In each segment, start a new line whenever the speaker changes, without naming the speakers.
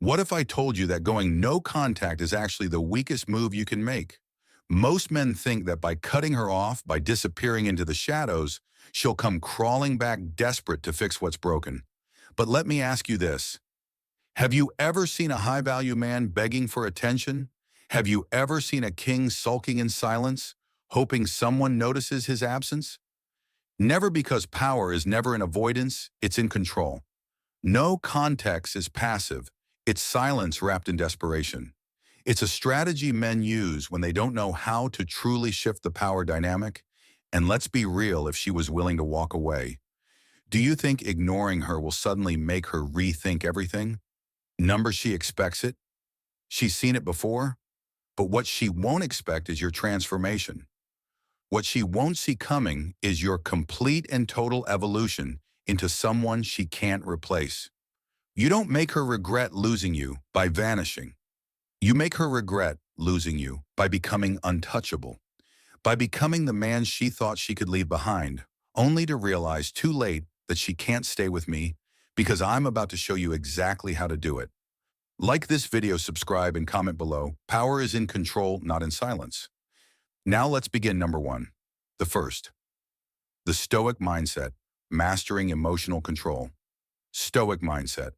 What if I told you that going no contact is actually the weakest move you can make? Most men think that by cutting her off, by disappearing into the shadows, she'll come crawling back desperate to fix what's broken. But let me ask you this. Have you ever seen a high-value man begging for attention? Have you ever seen a king sulking in silence, hoping someone notices his absence? Never, because power is never in avoidance, it's in control. No context is passive. It's silence wrapped in desperation. It's a strategy men use when they don't know how to truly shift the power dynamic. And let's be real, if she was willing to walk away, do you think ignoring her will suddenly make her rethink everything? Number, she expects it. She's seen it before. But what she won't expect is your transformation. What she won't see coming is your complete and total evolution into someone she can't replace. You don't make her regret losing you by vanishing. You make her regret losing you by becoming untouchable, by becoming the man she thought she could leave behind, only to realize too late that she can't stay with me, because I'm about to show you exactly how to do it. Like this video, subscribe, and comment below. Power is in control, not in silence. Now let's begin. Number one. The first. The Stoic mindset, mastering emotional control. Stoic mindset.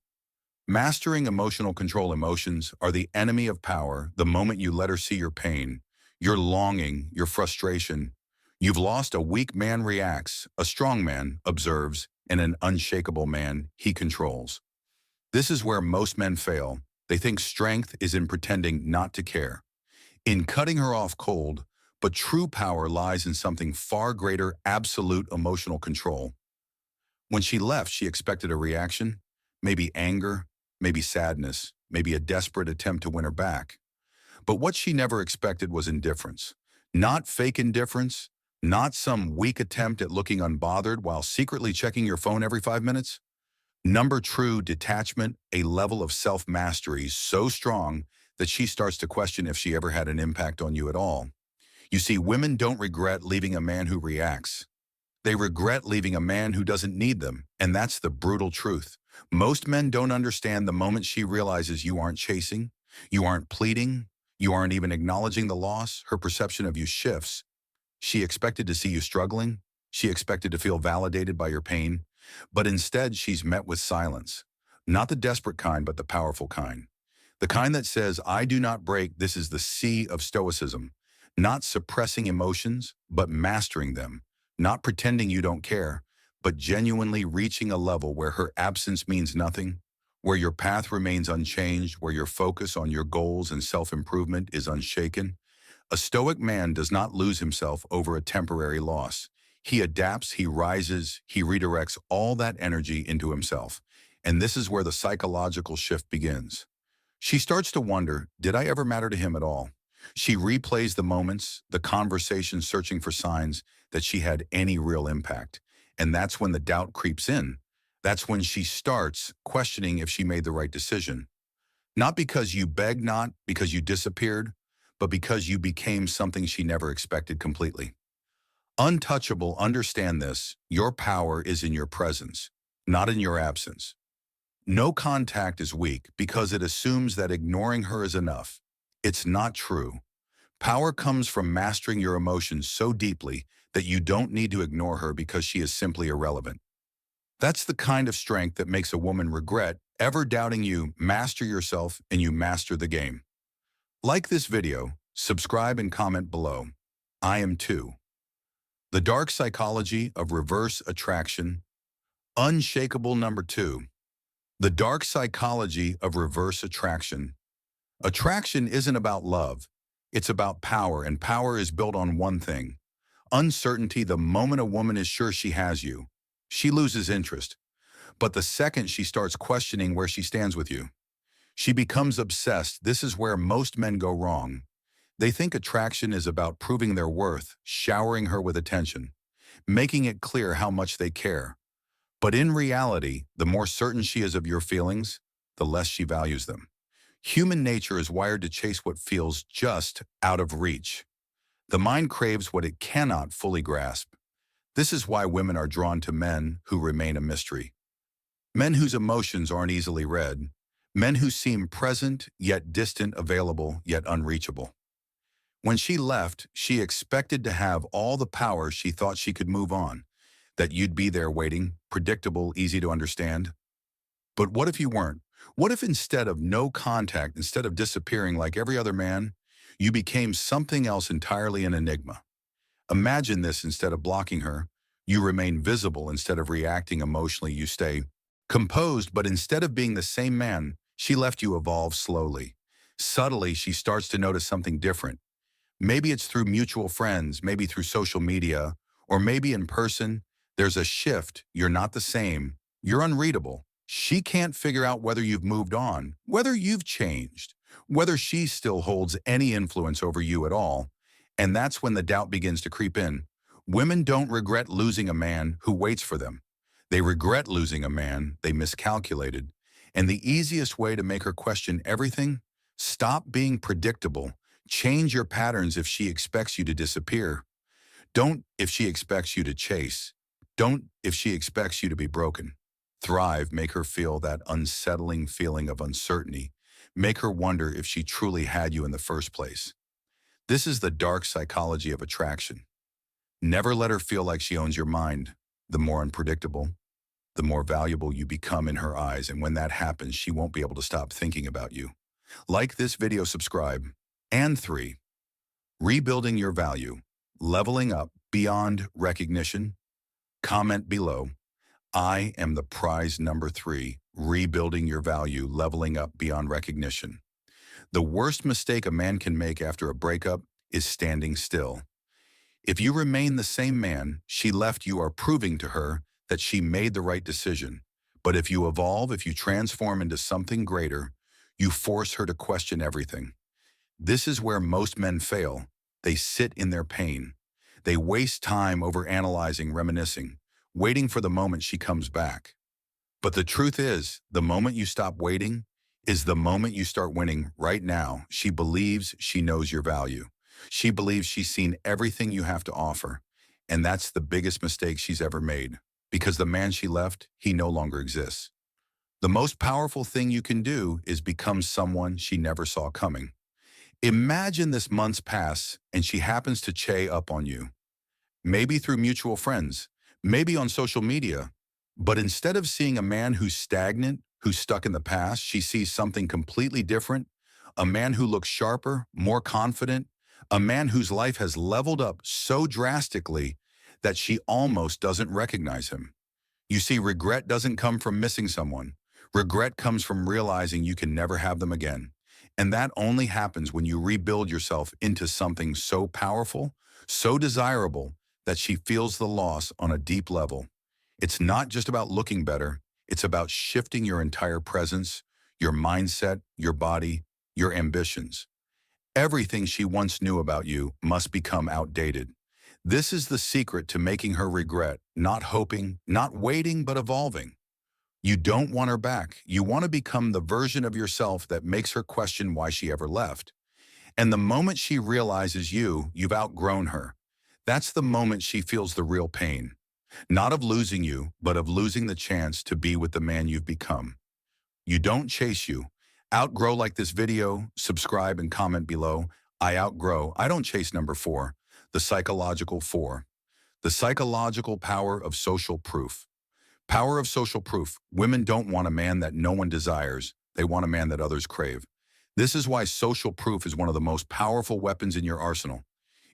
Mastering emotional control. Emotions are the enemy of power. The moment you let her see your pain, your longing, your frustration, you've lost. A weak man reacts, a strong man observes, and an unshakable man, he controls. This is where most men fail. They think strength is in pretending not to care, in cutting her off cold, but true power lies in something far greater: absolute emotional control. When she left, she expected a reaction, maybe anger, maybe sadness, maybe a desperate attempt to win her back. But what she never expected was indifference. Not fake indifference, not some weak attempt at looking unbothered while secretly checking your phone every 5 minutes. Number, true detachment, a level of self-mastery so strong that she starts to question if she ever had an impact on you at all. You see, women don't regret leaving a man who reacts. They regret leaving a man who doesn't need them, and that's the brutal truth. Most men don't understand the moment she realizes you aren't chasing, you aren't pleading, you aren't even acknowledging the loss, her perception of you shifts. She expected to see you struggling. She expected to feel validated by your pain. But instead, she's met with silence. Not the desperate kind, but the powerful kind. The kind that says, I do not break. This is the C of Stoicism. Not suppressing emotions, but mastering them. Not pretending you don't care, but genuinely reaching a level where her absence means nothing, where your path remains unchanged, where your focus on your goals and self-improvement is unshaken. A Stoic man does not lose himself over a temporary loss. He adapts, he rises, he redirects all that energy into himself. And this is where the psychological shift begins. She starts to wonder, did I ever matter to him at all? She replays the moments, the conversations, searching for signs that she had any real impact. And that's when the doubt creeps in. That's when she starts questioning if she made the right decision. Not because you begged, not because you disappeared, but because you became something she never expected completely. Untouchable, understand this. Your power is in your presence, not in your absence. No contact is weak because it assumes that ignoring her is enough. It's not true. Power comes from mastering your emotions so deeply that you don't need to ignore her because she is simply irrelevant. That's the kind of strength that makes a woman regret ever doubting you. Master yourself and you master the game. Like this video, subscribe, and comment below. I am too. The dark psychology of reverse attraction. Unshakable. Number two. The dark psychology of reverse attraction. Attraction isn't about love. It's about power, and power is built on one thing: uncertainty. The moment a woman is sure she has you, she loses interest. But the second she starts questioning where she stands with you, she becomes obsessed. This is where most men go wrong. They think attraction is about proving their worth, showering her with attention, making it clear how much they care. But in reality, the more certain she is of your feelings, the less she values them. Human nature is wired to chase what feels just out of reach. The mind craves what it cannot fully grasp. This is why women are drawn to men who remain a mystery. Men whose emotions aren't easily read. Men who seem present, yet distant, available, yet unreachable. When she left, she expected to have all the power she thought she could move on, that you'd be there waiting, predictable, easy to understand. But what if you weren't? What if instead of no contact, instead of disappearing like every other man, you became something else entirely, an enigma? Imagine this: instead of blocking her, you remain visible; instead of reacting emotionally, you stay composed. But instead of being the same man, she left you evolve slowly. Subtly, she starts to notice something different. Maybe it's through mutual friends, maybe through social media, or maybe in person. There's a shift. You're not the same. You're unreadable. She can't figure out whether you've moved on, whether you've changed, whether she still holds any influence over you at all. And that's when the doubt begins to creep in. Women don't regret losing a man who waits for them. They regret losing a man they miscalculated. And the easiest way to make her question everything: stop being predictable. Change your patterns. If she expects you to disappear, don't. If she expects you to chase, don't. If she expects you to be broken, thrive. Make her feel that unsettling feeling of uncertainty. Make her wonder if she truly had you in the first place. This is the dark psychology of attraction. Never let her feel like she owns your mind. The more unpredictable, the more valuable you become in her eyes. And when that happens, she won't be able to stop thinking about you. Like this video, subscribe. And 3. Rebuilding your value. Leveling up beyond recognition. Comment below. I am the prize. Number 3. Rebuilding your value. Leveling up beyond recognition. The worst mistake a man can make after a breakup is standing still. If you remain the same man she left, you are proving to her that she made the right decision. But if you evolve, if you transform into something greater, you force her to question everything. This is where most men fail. They sit in their pain. They waste time over analyzing, reminiscing, waiting for the moment she comes back. But the truth is, the moment you stop waiting is the moment you start winning. Right now, she believes she knows your value. She believes she's seen everything you have to offer. And that's the biggest mistake she's ever made. Because the man she left, he no longer exists. The most powerful thing you can do is become someone she never saw coming. Imagine this: months pass and she happens to check up on you. Maybe through mutual friends, maybe on social media. But instead of seeing a man who's stagnant, who's stuck in the past, she sees something completely different. A man who looks sharper, more confident. A man whose life has leveled up so drastically that she almost doesn't recognize him. You see, regret doesn't come from missing someone. Regret comes from realizing you can never have them again. And that only happens when you rebuild yourself into something so powerful, so desirable, that she feels the loss on a deep level. It's not just about looking better. It's about shifting your entire presence, your mindset, your body, your ambitions. Everything she once knew about you must become outdated. This is the secret to making her regret, not hoping, not waiting, but evolving. You don't want her back. You want to become the version of yourself that makes her question why she ever left. And the moment she realizes you've outgrown her, that's the moment she feels the real pain. Not of losing you, but of losing the chance to be with the man you've become. You don't chase, you outgrow. Like this video, subscribe and comment below. I outgrow. I don't chase. Number 4, the psychological 4. The psychological power of social proof. Power of social proof. Women don't want a man that no one desires. They want a man that others crave. This is why social proof is one of the most powerful weapons in your arsenal.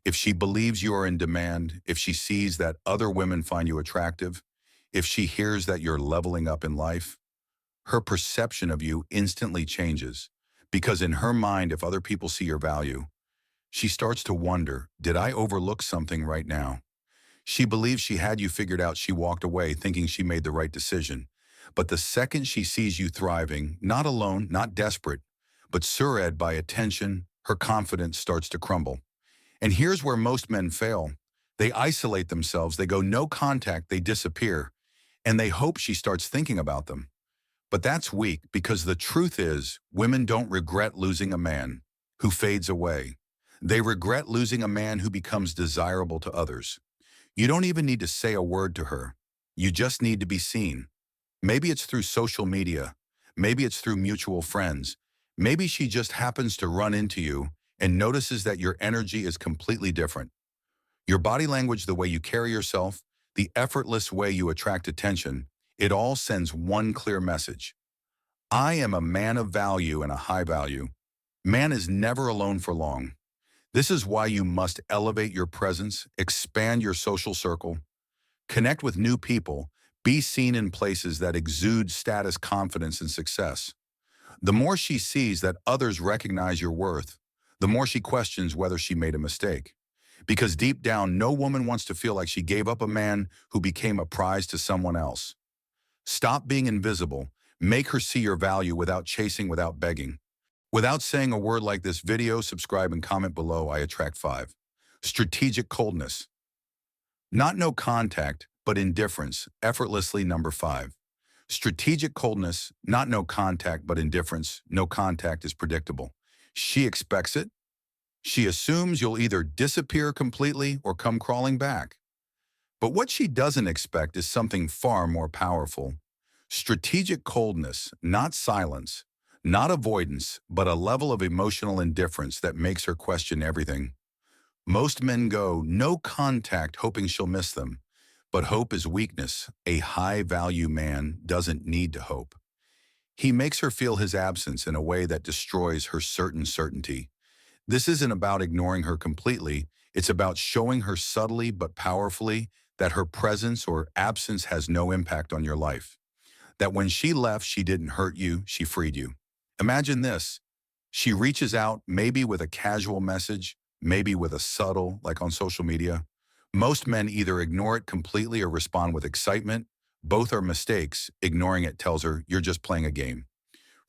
If she believes you are in demand, if she sees that other women find you attractive, if she hears that you're leveling up in life, her perception of you instantly changes. Because in her mind, if other people see your value, she starts to wonder, did I overlook something right now? She believes she had you figured out. She walked away thinking she made the right decision. But the second she sees you thriving, not alone, not desperate, but surrounded by attention, her confidence starts to crumble. And here's where most men fail. They isolate themselves. They go no contact. They disappear. And they hope she starts thinking about them. But that's weak, because the truth is, women don't regret losing a man who fades away. They regret losing a man who becomes desirable to others. You don't even need to say a word to her. You just need to be seen. Maybe it's through social media. Maybe it's through mutual friends. Maybe she just happens to run into you and notices that your energy is completely different. Your body language, the way you carry yourself, the effortless way you attract attention, it all sends one clear message. I am a man of value and a high value. Man is never alone for long. This is why you must elevate your presence, expand your social circle, connect with new people, be seen in places that exude status, confidence, and success. The more she sees that others recognize your worth, the more she questions whether she made a mistake. Because deep down, no woman wants to feel like she gave up a man who became a prize to someone else. Stop being invisible. Make her see your value without chasing, without begging. Without saying a word like this video, subscribe and comment below. I attract 5. Strategic coldness. Not no contact, but indifference, effortlessly. Number 5. Strategic coldness, not no contact, but indifference. No contact is predictable. She expects it. She assumes you'll either disappear completely or come crawling back. But what she doesn't expect is something far more powerful. Strategic coldness, not silence, not avoidance, but a level of emotional indifference that makes her question everything. Most men go no contact hoping she'll miss them. But hope is weakness. A high-value man doesn't need to hope. He makes her feel his absence in a way that destroys her certainty. This isn't about ignoring her completely. It's about showing her subtly but powerfully that her presence or absence has no impact on your life. That when she left, she didn't hurt you, she freed you. Imagine this. She reaches out, maybe with a casual message, maybe with a subtle, like on social media. Most men either ignore it completely or respond with excitement. Both are mistakes. Ignoring it tells her you're just playing a game.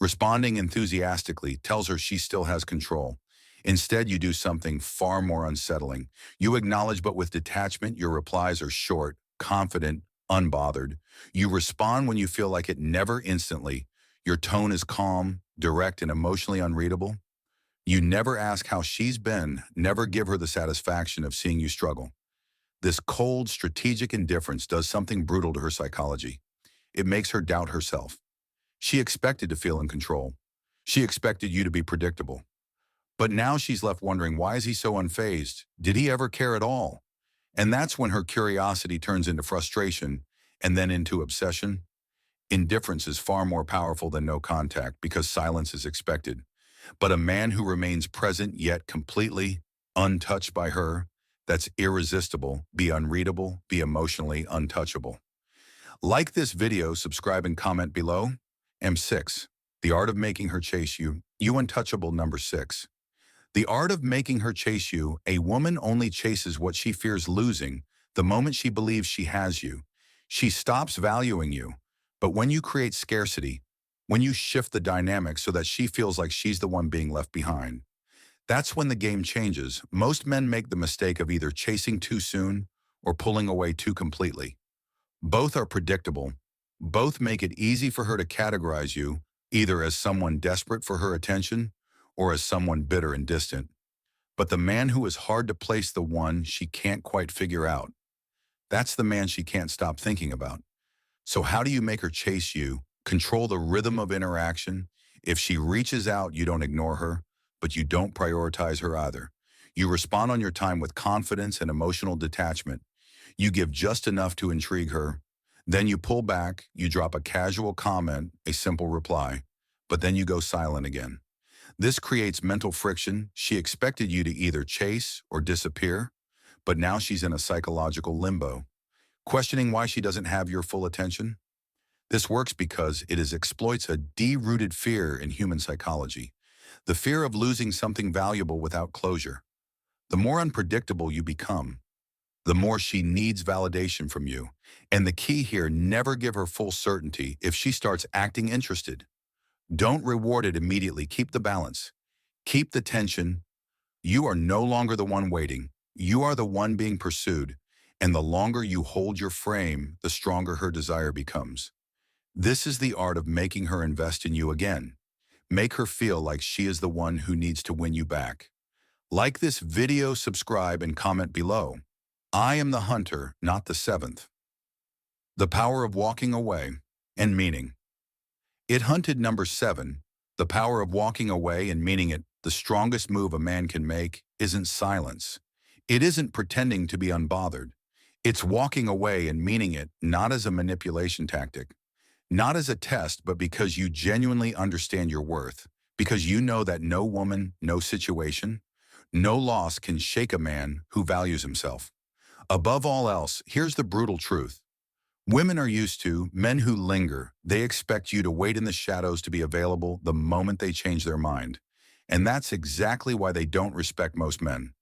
Responding enthusiastically tells her she still has control. Instead, you do something far more unsettling. You acknowledge, but with detachment. Your replies are short, confident, unbothered. You respond when you feel like it, never instantly. Your tone is calm, direct, and emotionally unreadable. You never ask how she's been, never give her the satisfaction of seeing you struggle. This cold, strategic indifference does something brutal to her psychology. It makes her doubt herself. She expected to feel in control. She expected you to be predictable. But now she's left wondering, why is he so unfazed? Did he ever care at all? And that's when her curiosity turns into frustration and then into obsession. Indifference is far more powerful than no contact because silence is expected. But a man who remains present yet completely untouched by her, that's irresistible. Be unreadable, be emotionally untouchable. Like this video, subscribe and comment below. M6. The art of making her chase you. You untouchable. Number 6. The art of making her chase you. A woman only chases what she fears losing the moment she believes she has you. She stops valuing you. But when you create scarcity, when you shift the dynamic so that she feels like she's the one being left behind, that's when the game changes. Most men make the mistake of either chasing too soon or pulling away too completely. Both are predictable. Both make it easy for her to categorize you either as someone desperate for her attention or as someone bitter and distant. But the man who is hard to place, the one she can't quite figure out, that's the man she can't stop thinking about. So how do you make her chase you? Control the rhythm of interaction. If she reaches out, you don't ignore her, but you don't prioritize her either. You respond on your time with confidence and emotional detachment. You give just enough to intrigue her. Then you pull back, you drop a casual comment, a simple reply, but then you go silent again. This creates mental friction. She expected you to either chase or disappear, but now she's in a psychological limbo, questioning why she doesn't have your full attention. This works because it exploits a deep-rooted fear in human psychology, the fear of losing something valuable without closure. The more unpredictable you become, the more she needs validation from you. And the key here, never give her full certainty. If she starts acting interested, don't reward it immediately. Keep the balance. Keep the tension. You are no longer the one waiting. You are the one being pursued. And the longer you hold your frame, the stronger her desire becomes. This is the art of making her invest in you again. Make her feel like she is the one who needs to win you back. Like this video, subscribe, and comment below. I am the hunter, not the 7th. The power of walking away and meaning. It hunted number 7. The power of walking away and meaning it. The strongest move a man can make isn't silence. It isn't pretending to be unbothered. It's walking away and meaning it, not as a manipulation tactic, not as a test, but because you genuinely understand your worth, because you know that no woman, no situation, no loss can shake a man who values himself. Above all else, here's the brutal truth. Women are used to men who linger. They expect you to wait in the shadows to be available the moment they change their mind. And that's exactly why they don't respect most men.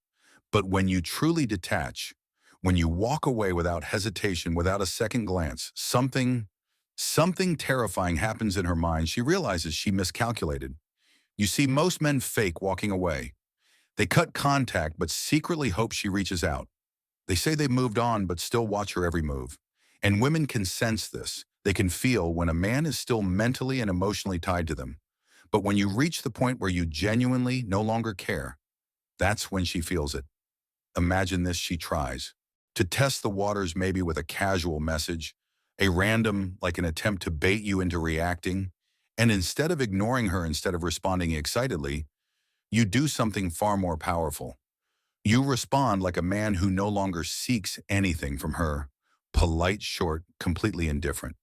But when you truly detach, when you walk away without hesitation, without a second glance, something terrifying happens in her mind. She realizes she miscalculated. You see, most men fake walking away. They cut contact but secretly hope she reaches out. They say they've moved on but still watch her every move. And women can sense this. They can feel when a man is still mentally and emotionally tied to them. But when you reach the point where you genuinely no longer care, that's when she feels it. Imagine this: she tries to test the waters, maybe with a casual message, a random, like an attempt to bait you into reacting. And instead of ignoring her, instead of responding excitedly, you do something far more powerful. You respond like a man who no longer seeks anything from her, polite, short, completely indifferent.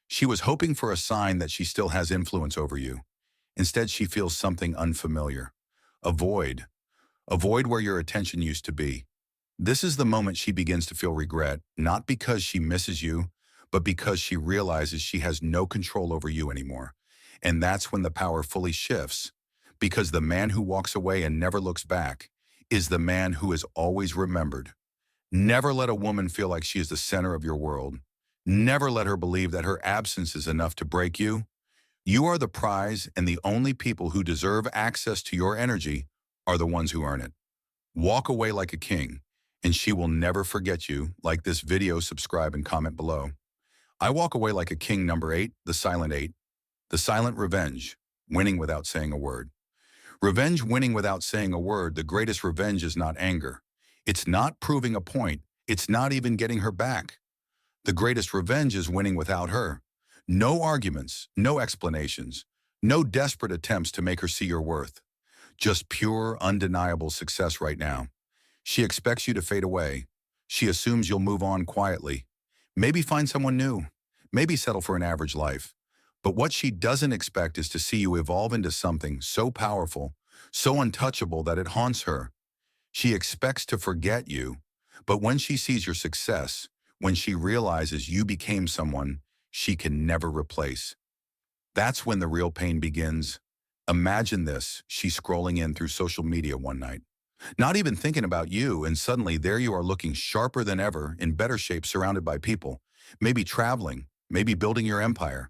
She was hoping for a sign that she still has influence over you. Instead, she feels something unfamiliar. A void. A void where your attention used to be. This is the moment she begins to feel regret, not because she misses you, but because she realizes she has no control over you anymore. And that's when the power fully shifts, because the man who walks away and never looks back is the man who is always remembered. Never let a woman feel like she is the center of your world. Never let her believe that her absence is enough to break you. You are the prize, and the only people who deserve access to your energy are the ones who earn it. Walk away like a king, and she will never forget you. Like this video, subscribe, and comment below. I walk away like a king. Number 8, the silent 8. The silent revenge, winning without saying a word. Revenge, winning without saying a word. The greatest revenge is not anger. It's not proving a point. It's not even getting her back. The greatest revenge is winning without her. No arguments, no explanations, no desperate attempts to make her see your worth. Just pure, undeniable success right now. She expects you to fade away. She assumes you'll move on quietly. Maybe find someone new. Maybe settle for an average life. But what she doesn't expect is to see you evolve into something so powerful, so untouchable that it haunts her. She expects to forget you. But when she sees your success, when she realizes you became someone she can never replace, that's when the real pain begins. Imagine this: she's scrolling in through social media one night, not even thinking about you, and suddenly there you are, looking sharper than ever, in better shape, surrounded by people, maybe traveling, maybe building your empire.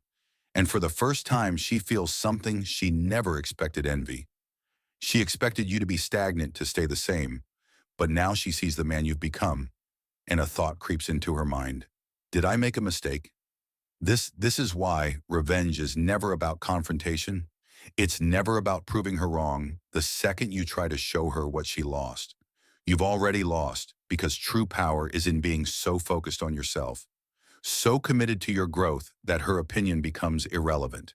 And for the first time, she feels something she never expected: envy. She expected you to be stagnant, to stay the same. But now she sees the man you've become, and a thought creeps into her mind. Did I make a mistake? This is why revenge is never about confrontation. It's never about proving her wrong. The second you try to show her what she lost, you've already lost, because true power is in being so focused on yourself, so committed to your growth that her opinion becomes irrelevant.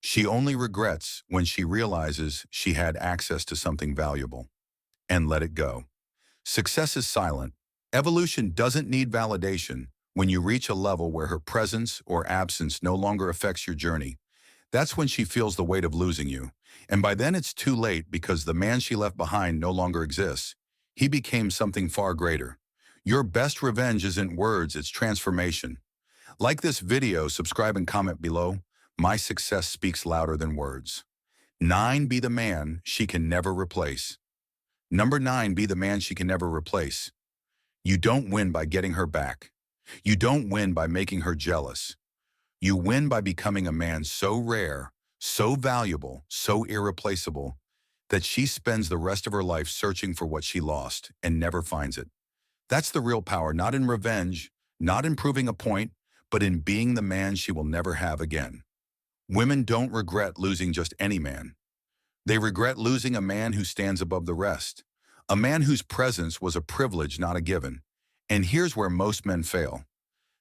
She only regrets when she realizes she had access to something valuable and let it go. Success is silent. Evolution doesn't need validation. When you reach a level where her presence or absence no longer affects your journey, that's when she feels the weight of losing you. And by then it's too late, because the man she left behind no longer exists. He became something far greater. Your best revenge isn't words, it's transformation. Like this video, subscribe, and comment below. My success speaks louder than words. 9, be the man she can never replace. Number 9, be the man she can never replace. You don't win by getting her back. You don't win by making her jealous. You win by becoming a man so rare, so valuable, so irreplaceable, that she spends the rest of her life searching for what she lost and never finds it. That's the real power, not in revenge, not in proving a point, but in being the man she will never have again. Women don't regret losing just any man. They regret losing a man who stands above the rest, a man whose presence was a privilege, not a given. And here's where most men fail.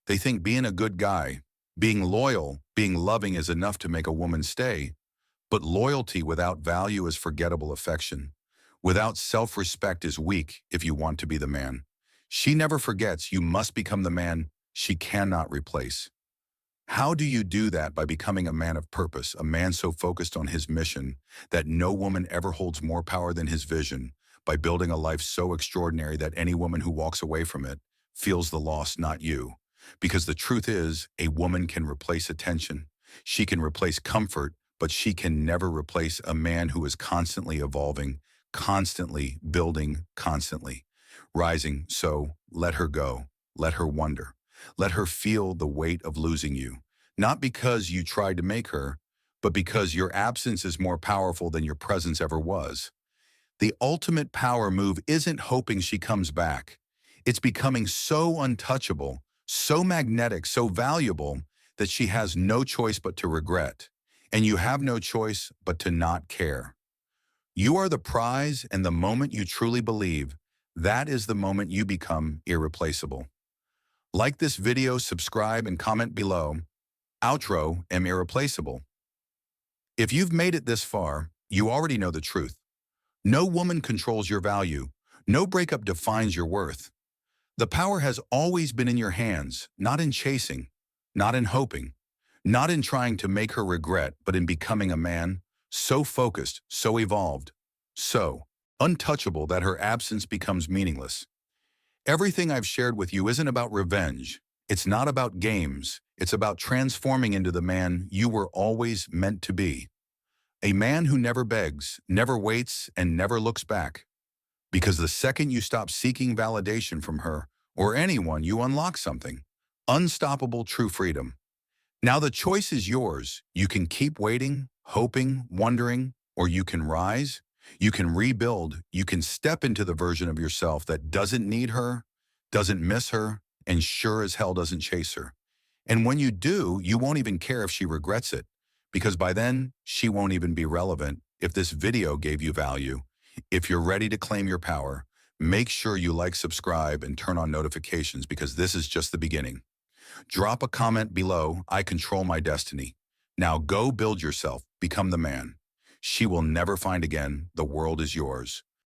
They think being a good guy, Being loyal, being loving is enough to make a woman stay, but loyalty without value is forgettable affection. Without self-respect is weak if you want to be the man. She never forgets you must become the man she cannot replace. How do you do that? By becoming a man of purpose, a man so focused on his mission that no woman ever holds more power than his vision, by building a life so extraordinary that any woman who walks away from it feels the loss, not you. Because the truth is, a woman can replace attention. She can replace comfort, but she can never replace a man who is constantly evolving, constantly building, constantly rising. So let her go. Let her wonder. Let her feel the weight of losing you. Not because you tried to make her, but because your absence is more powerful than your presence ever was. The ultimate power move isn't hoping she comes back. It's becoming so untouchable, so magnetic, so valuable that she has no choice but to regret. And you have no choice but to not care. You are the prize, and the moment you truly believe, that is the moment you become irreplaceable. Like this video, subscribe, and comment below. Outro, am irreplaceable. If you've made it this far, you already know the truth. No woman controls your value. No breakup defines your worth. The power has always been in your hands, not in chasing, not in hoping, not in trying to make her regret, but in becoming a man so focused, so evolved, so untouchable that her absence becomes meaningless. Everything I've shared with you isn't about revenge. It's not about games. It's about transforming into the man you were always meant to be. A man who never begs, never waits, and never looks back. Because the second you stop seeking validation from her or anyone, you unlock something. Unstoppable true freedom. Now the choice is yours. You can keep waiting, hoping, wondering, or you can rise. You can rebuild. You can step into the version of yourself that doesn't need her, doesn't miss her, and sure as hell doesn't chase her. And when you do, you won't even care if she regrets it, because by then, she won't even be relevant. If this video gave you value, if you're ready to claim your power, make sure you like, subscribe, and turn on notifications, because this is just the beginning. Drop a comment below. I control my destiny. Now go build yourself. Become the man she will never find again. The world is yours.